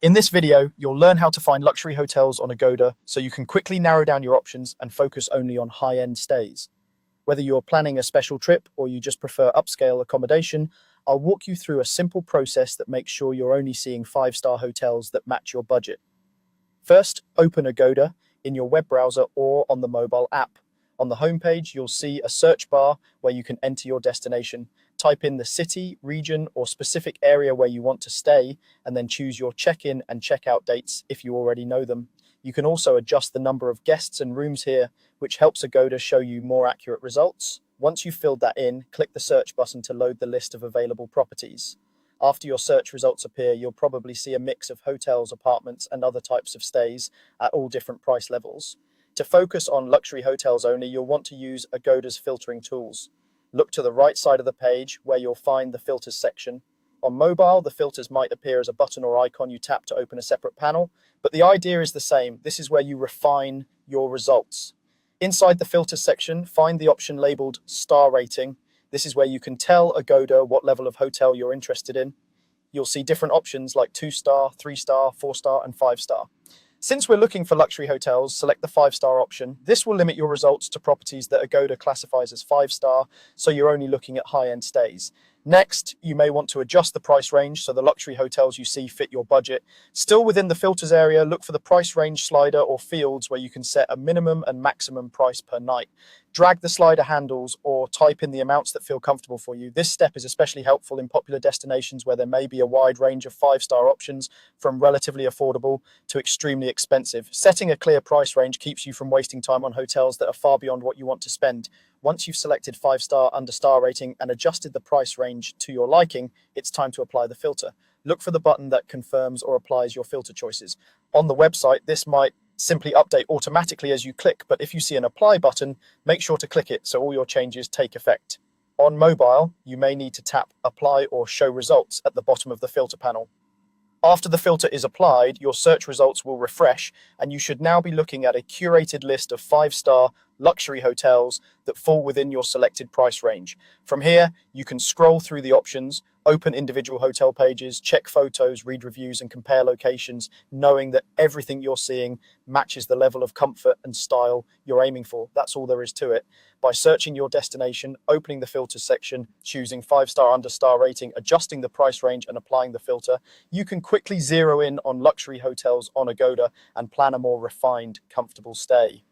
In this video, you'll learn how to find luxury hotels on Agoda so you can quickly narrow down your options and focus only on high-end stays. Whether you're planning a special trip or you just prefer upscale accommodation, I'll walk you through a simple process that makes sure you're only seeing five-star hotels that match your budget. First, open Agoda in your web browser or on the mobile app. On the homepage, you'll see a search bar where you can enter your destination. Type in the city, region, or specific area where you want to stay, and then choose your check-in and check-out dates if you already know them. You can also adjust the number of guests and rooms here, which helps Agoda show you more accurate results. Once you've filled that in, click the search button to load the list of available properties. After your search results appear, you'll probably see a mix of hotels, apartments, and other types of stays at all different price levels. To focus on luxury hotels only, you'll want to use Agoda's filtering tools. Look to the right side of the page where you'll find the filters section. On mobile, the filters might appear as a button or icon you tap to open a separate panel, but the idea is the same. This is where you refine your results. Inside the filters section, find the option labeled Star Rating. This is where you can tell Agoda what level of hotel you're interested in. You'll see different options like 2-star, 3-star, 4-star, and 5-star. Since we're looking for luxury hotels, select the 5-star option. This will limit your results to properties that Agoda classifies as 5-star, so you're only looking at high-end stays. Next, you may want to adjust the price range so the luxury hotels you see fit your budget. Still within the filters area, look for the price range slider or fields where you can set a minimum and maximum price per night. Drag the slider handles or type in the amounts that feel comfortable for you. This step is especially helpful in popular destinations where there may be a wide range of 5-star options, from relatively affordable to extremely expensive. Setting a clear price range keeps you from wasting time on hotels that are far beyond what you want to spend. Once you've selected 5-star under star rating and adjusted the price range to your liking, it's time to apply the filter. Look for the button that confirms or applies your filter choices. On the website, this might simply update automatically as you click, but if you see an apply button, make sure to click it so all your changes take effect. On mobile, you may need to tap apply or show results at the bottom of the filter panel. After the filter is applied, your search results will refresh, and you should now be looking at a curated list of 5-star luxury hotels that fall within your selected price range. From here, you can scroll through the options, open individual hotel pages, check photos, read reviews, and compare locations, knowing that everything you're seeing matches the level of comfort and style you're aiming for. That's all there is to it. By searching your destination, opening the filters section, choosing 5-star under star rating, adjusting the price range, and applying the filter, you can quickly zero in on luxury hotels on Agoda and plan a more refined, comfortable stay.